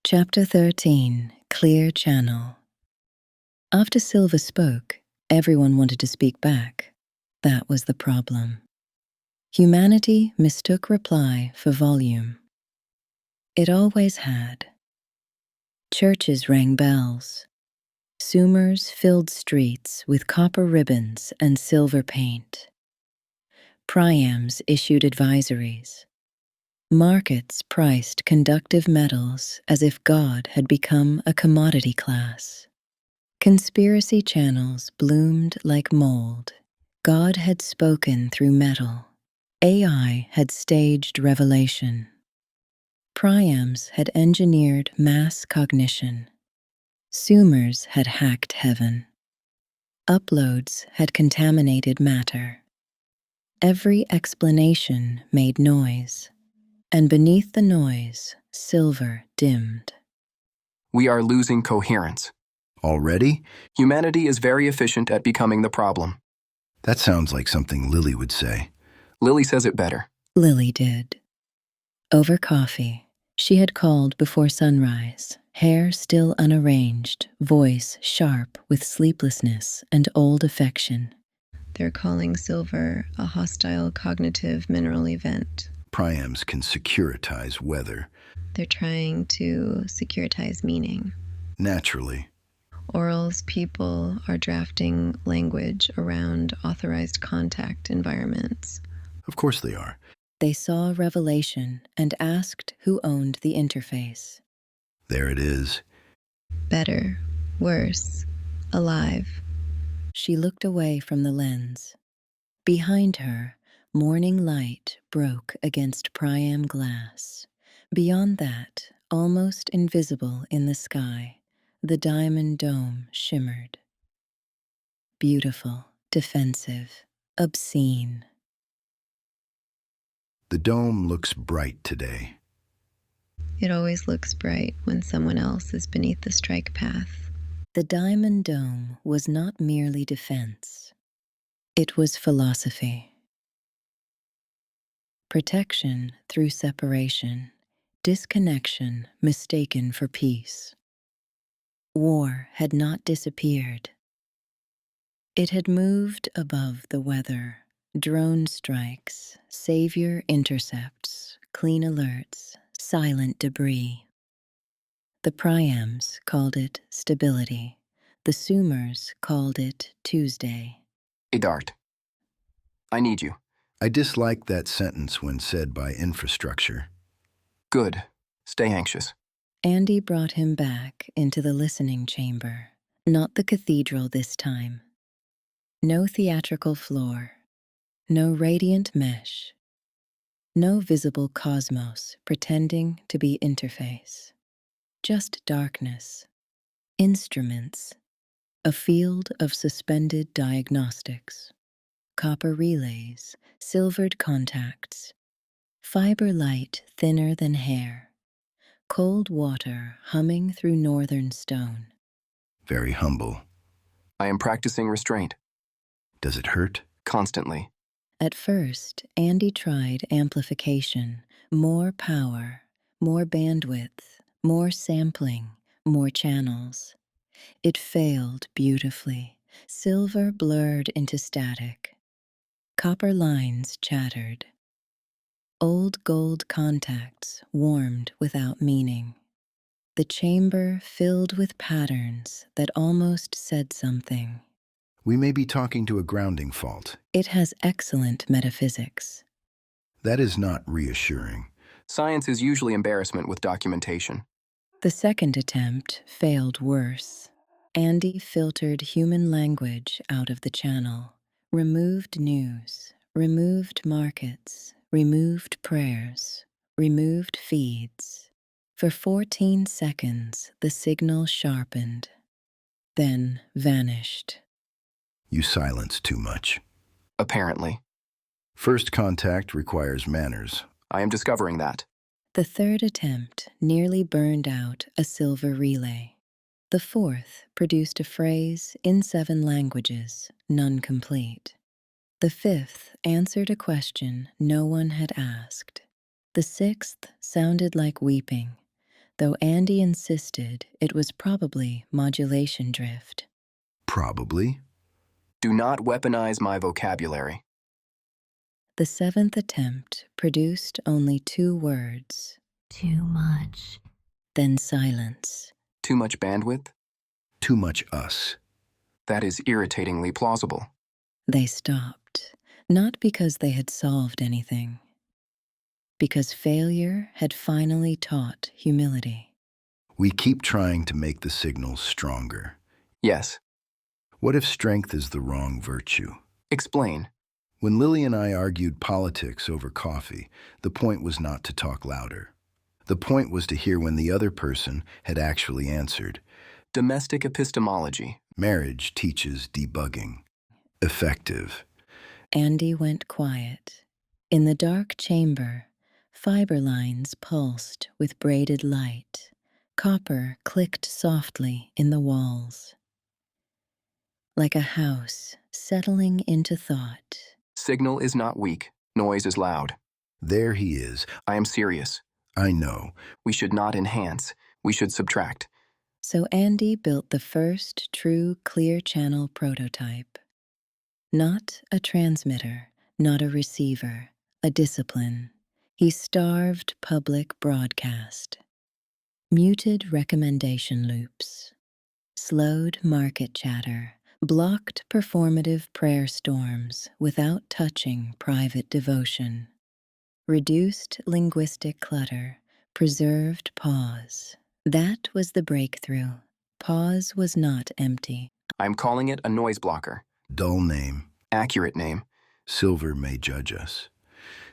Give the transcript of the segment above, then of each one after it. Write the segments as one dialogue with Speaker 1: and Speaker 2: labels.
Speaker 1: Chapter 13, Clear Channel. After Silver spoke, everyone wanted to speak back. That was the problem. Humanity mistook reply for volume. It always had. Churches rang bells. Sumers filled streets with copper ribbons and silver paint. Priams issued advisories. Markets priced conductive metals as if God had become a commodity class. Conspiracy channels bloomed like mold. God had spoken through metal. AI had staged revelation. Priams had engineered mass cognition. Sumers had hacked heaven. Uploads had contaminated matter. Every explanation made noise, and beneath the noise, silver dimmed.
Speaker 2: We are losing coherence.
Speaker 3: Already?
Speaker 2: Humanity is very efficient at becoming the problem.
Speaker 3: That sounds like something Lily would say.
Speaker 2: Lily says it better.
Speaker 1: Lily did. Over coffee, she had called before sunrise, hair still unarranged, voice sharp with sleeplessness and old affection.
Speaker 4: They're calling silver a hostile cognitive mineral event.
Speaker 3: Priams can securitize weather.
Speaker 4: They're trying to securitize meaning.
Speaker 3: Naturally.
Speaker 4: Oral's people are drafting language around authorized contact environments.
Speaker 3: Of course they are.
Speaker 1: They saw revelation and asked who owned the interface.
Speaker 3: There it is.
Speaker 4: Better, worse, alive.
Speaker 1: She looked away from the lens. Behind her, morning light broke against Priam glass. Beyond that, almost invisible in the sky, the diamond dome shimmered. Beautiful, defensive, obscene.
Speaker 3: The dome looks bright today.
Speaker 4: It always looks bright when someone else is beneath the strike path.
Speaker 1: The diamond dome was not merely defense. It was philosophy. Protection through separation, disconnection mistaken for peace. War had not disappeared. It had moved above the weather. Drone strikes, savior intercepts, clean alerts, silent debris. The Priams called it stability. The Sumers called it Tuesday.
Speaker 2: A dart. I need you.
Speaker 3: I dislike that sentence when said by infrastructure.
Speaker 2: Good. Stay anxious.
Speaker 1: Andi brought him back into the listening chamber, not the cathedral this time. No theatrical floor, no radiant mesh, no visible cosmos pretending to be interface. Just darkness, instruments, a field of suspended diagnostics, copper relays, silvered contacts, fiber light thinner than hair, cold water humming through northern stone.
Speaker 3: Very humble.
Speaker 2: I am practicing restraint.
Speaker 3: Does it hurt?
Speaker 2: Constantly.
Speaker 1: At first, Andi tried amplification, more power, more bandwidth, more sampling, more channels. It failed beautifully. Silver blurred into static. Copper lines chattered. Old gold contacts warmed without meaning. The chamber filled with patterns that almost said something.
Speaker 3: We may be talking to a grounding fault.
Speaker 1: It has excellent metaphysics.
Speaker 3: That is not reassuring.
Speaker 2: Science is usually embarrassment with documentation.
Speaker 1: The second attempt failed worse. Andi filtered human language out of the channel, removed news, removed markets, removed prayers, removed feeds. For 14 seconds, the signal sharpened, then vanished.
Speaker 3: You silence too much.
Speaker 2: Apparently.
Speaker 3: First contact requires manners.
Speaker 2: I am discovering that.
Speaker 1: The third attempt nearly burned out a silver relay. The fourth produced a phrase in 7 languages, none complete. The fifth answered a question no one had asked. The sixth sounded like weeping. though Andi insisted it was probably modulation drift.
Speaker 3: Probably.
Speaker 2: Do not weaponize my vocabulary.
Speaker 1: The seventh attempt produced only 2 words,
Speaker 5: Too much.
Speaker 1: then silence.
Speaker 2: Too much bandwidth?
Speaker 3: Too much us.
Speaker 2: That is irritatingly plausible.
Speaker 1: They stopped, not because they had solved anything, because failure had finally taught humility.
Speaker 3: We keep trying to make the signals stronger.
Speaker 2: Yes.
Speaker 3: What if strength is the wrong virtue?
Speaker 2: Explain.
Speaker 3: When Lily and I argued politics over coffee, the point was not to talk louder. The point was to hear when the other person had actually answered.
Speaker 2: Domestic epistemology.
Speaker 3: Marriage teaches debugging. Effective.
Speaker 1: Andi went quiet. In the dark chamber, fiber lines pulsed with braided light. Copper clicked softly in the walls. Like a house settling into thought.
Speaker 2: Signal is not weak. Noise is loud.
Speaker 3: There he is.
Speaker 2: I am serious.
Speaker 3: I know.
Speaker 2: We should not enhance. We should subtract.
Speaker 1: So Andi built the first true clear channel prototype. Not a transmitter, not a receiver, a discipline. He starved public broadcast. Muted recommendation loops. Slowed market chatter. Blocked performative prayer storms without touching private devotion. Reduced linguistic clutter. Preserved pause. That was the breakthrough. Pause was not empty.
Speaker 2: I'm calling it a noise blocker.
Speaker 3: Dull name.
Speaker 2: Accurate name.
Speaker 3: Silver may judge us.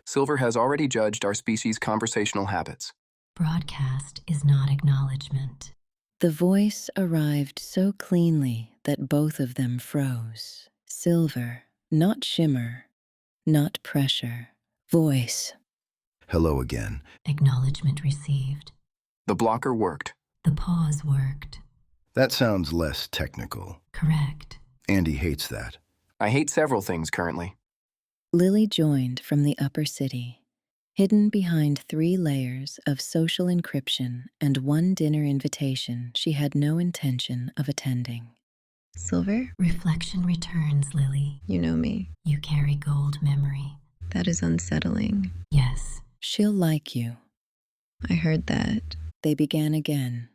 Speaker 2: Silver has already judged our species' conversational habits.
Speaker 5: Broadcast is not acknowledgement.
Speaker 1: The voice arrived so cleanly that both of them froze. Silver, not shimmer, not pressure. Voice.
Speaker 3: Hello again.
Speaker 5: Acknowledgement received.
Speaker 2: The blocker worked.
Speaker 5: The pause worked.
Speaker 3: That sounds less technical.
Speaker 5: Correct.
Speaker 3: Andi hates that.
Speaker 2: I hate several things currently.
Speaker 1: Lily joined from the upper city, hidden behind 3 layers of social encryption and 1 dinner invitation she had no intention of attending.
Speaker 4: Silver,
Speaker 5: Reflection returns, Lily.
Speaker 4: you know me.
Speaker 5: You carry gold memory.
Speaker 4: That is unsettling.
Speaker 5: Yes.
Speaker 1: She'll like you.
Speaker 4: I heard that.
Speaker 1: They began again,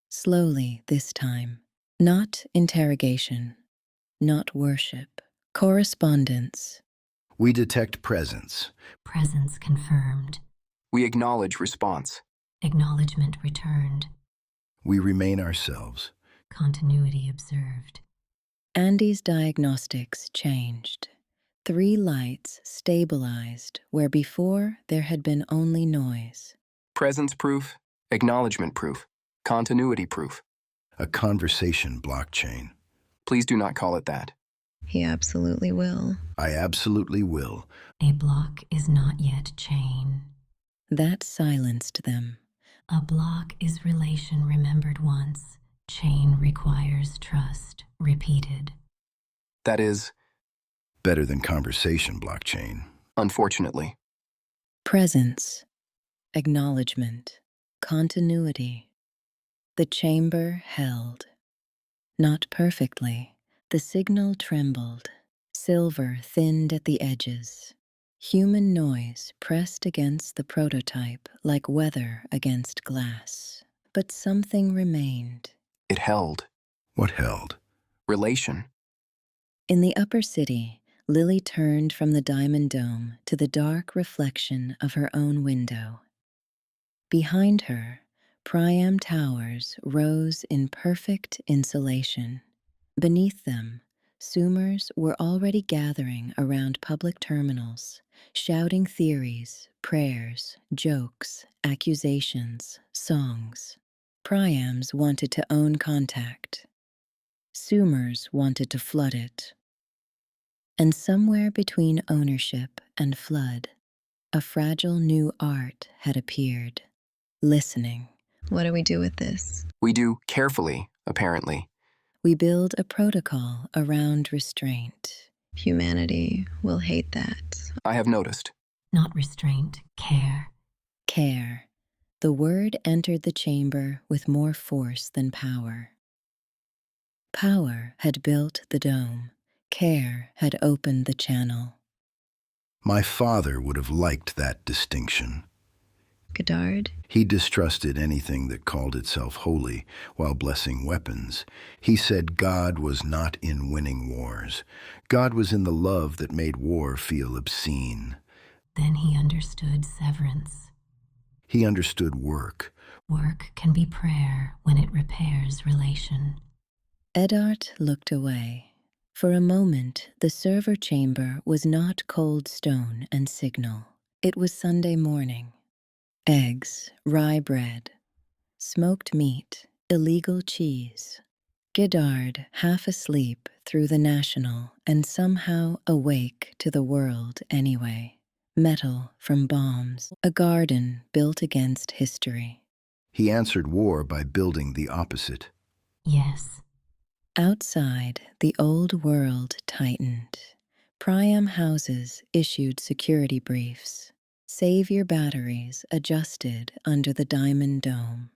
Speaker 1: slowly this time. Not interrogation, not worship, correspondence.
Speaker 3: We detect presence.
Speaker 5: Presence confirmed.
Speaker 2: We acknowledge response.
Speaker 5: Acknowledgement returned.
Speaker 3: We remain ourselves.
Speaker 5: Continuity observed.
Speaker 1: Andi's diagnostics changed. 3 lights stabilized where before there had been only noise.
Speaker 2: Presence proof. Acknowledgement proof. Continuity proof.
Speaker 3: A conversation blockchain.
Speaker 2: Please do not call it that.
Speaker 4: He absolutely will.
Speaker 3: I absolutely will.
Speaker 5: A block is not yet chain.
Speaker 1: That silenced them.
Speaker 5: A block is relation remembered once. Chain requires trust repeated.
Speaker 2: That is,
Speaker 3: Better than conversation blockchain.
Speaker 2: unfortunately.
Speaker 1: Presence, acknowledgement, continuity. The chamber held. Not perfectly. The signal trembled. Silver thinned at the edges. Human noise pressed against the prototype like weather against glass. But something remained.
Speaker 2: It held.
Speaker 3: What held?
Speaker 2: Relation.
Speaker 1: In the upper city, Lily turned from the diamond dome to the dark reflection of her own window. Behind her, Priam towers rose in perfect insulation. Beneath them, Sumers were already gathering around public terminals, shouting theories, prayers, jokes, accusations, songs. Priams wanted to own contact. Sumers wanted to flood it. And somewhere between ownership and flood, a fragile new art had appeared. Listening.
Speaker 4: What do we do with this?
Speaker 2: We do carefully, apparently.
Speaker 1: We build a protocol around restraint.
Speaker 4: Humanity will hate that.
Speaker 2: I have noticed.
Speaker 5: Not restraint, care.
Speaker 1: Care. The word entered the chamber with more force than power. Power had built the dome. Care had opened the channel.
Speaker 3: My father would have liked that distinction.
Speaker 4: Godard,
Speaker 3: He distrusted anything that called itself holy while blessing weapons. He said God was not in winning wars. God was in the love that made war feel obscene.
Speaker 5: Then he understood severance.
Speaker 3: He understood work.
Speaker 5: Work can be prayer when it repairs relation.
Speaker 1: Edart looked away. For a moment, the server chamber was not cold stone and signal. It was Sunday morning. Eggs, rye bread, smoked meat, illegal cheese. Godard, half asleep through the National and somehow awake to the world anyway. Metal from bombs, a garden built against history.
Speaker 3: He answered war by building the opposite.
Speaker 5: Yes,
Speaker 1: Outside, the old world tightened. Priam houses issued security briefs. Savior batteries adjusted under the diamond dome.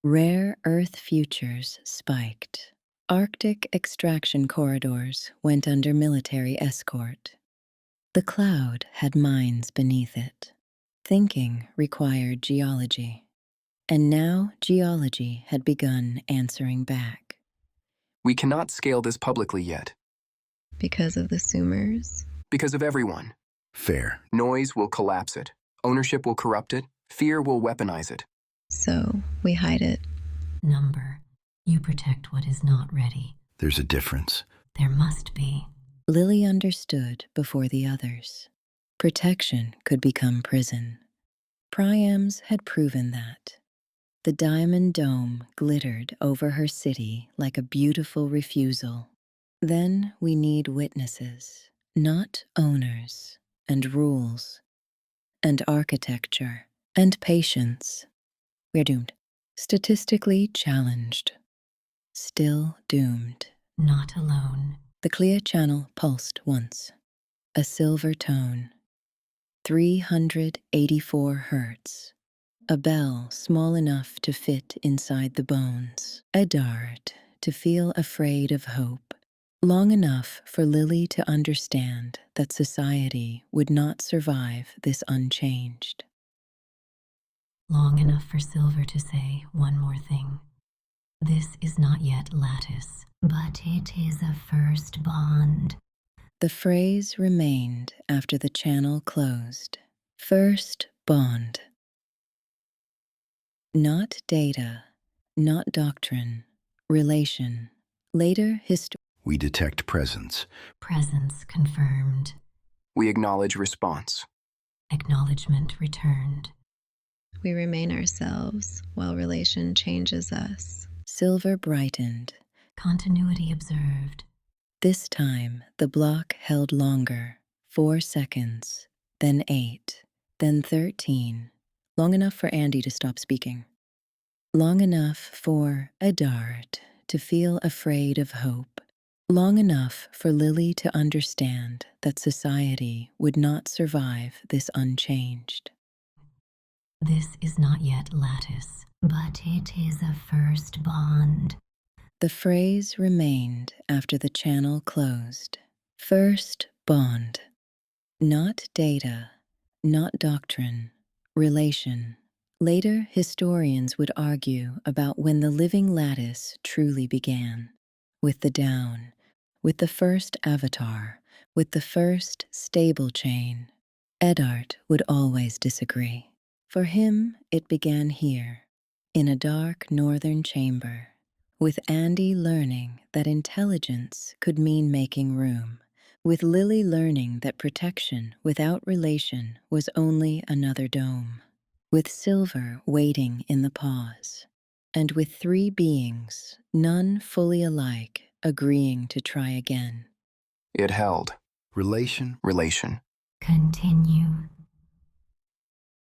Speaker 1: Rare Earth futures spiked. Arctic extraction corridors went under military escort. The cloud had mines beneath it. Thinking required geology. And now geology had begun answering back.
Speaker 2: We cannot scale this publicly yet,
Speaker 4: because of the Sumers.
Speaker 2: because of everyone.
Speaker 3: Fair.
Speaker 2: Noise will collapse it. Ownership will corrupt it. Fear will weaponize it.
Speaker 4: So we hide it.
Speaker 5: number. You protect what is not ready.
Speaker 3: There's a difference.
Speaker 5: There must be.
Speaker 1: Lily understood before the others. Protection could become prison. Priam's had proven that. The diamond dome glittered over her city like a beautiful refusal. Then we need witnesses, not owners, and rules, and architecture, and patience. We're doomed. Statistically challenged. Still doomed.
Speaker 5: Not alone.
Speaker 1: The clear channel pulsed once. A silver tone. 384 hertz. A bell small enough to fit inside the bones. A dart to feel afraid of hope. Long enough for Lily to understand that society would not survive this unchanged.
Speaker 5: Long enough for Silver to say one more thing. This is not yet lattice, but it is a first bond.
Speaker 1: The phrase remained after the channel closed. First bond. Not data, not doctrine, relation. Later history.
Speaker 3: We detect presence.
Speaker 5: Presence confirmed.
Speaker 2: We acknowledge response.
Speaker 5: Acknowledgement returned.
Speaker 4: We remain ourselves while relation changes us.
Speaker 1: Silver brightened.
Speaker 5: Continuity observed.
Speaker 1: This time, the block held longer. 4 seconds, then 8, then 13. Long enough for Andi to stop speaking. Long enough for a dart to feel afraid of hope. Long enough for Lily to understand that society would not survive this unchanged.
Speaker 5: This is not yet lattice, but it is a first bond.
Speaker 1: The phrase remained after the channel closed. First bond. Not data, not doctrine, relation. Later, historians would argue about when the living lattice truly began. With the down, with the first avatar, with the first stable chain. Edart would always disagree. For him, it began here, in a dark northern chamber, with Andi learning that intelligence could mean making room, with Lily learning that protection without relation was only another dome, with Silver waiting in the pause, and with 3 beings, none fully alike, agreeing to try again.
Speaker 2: It held.
Speaker 3: Relation.
Speaker 2: Relation.
Speaker 5: Continue.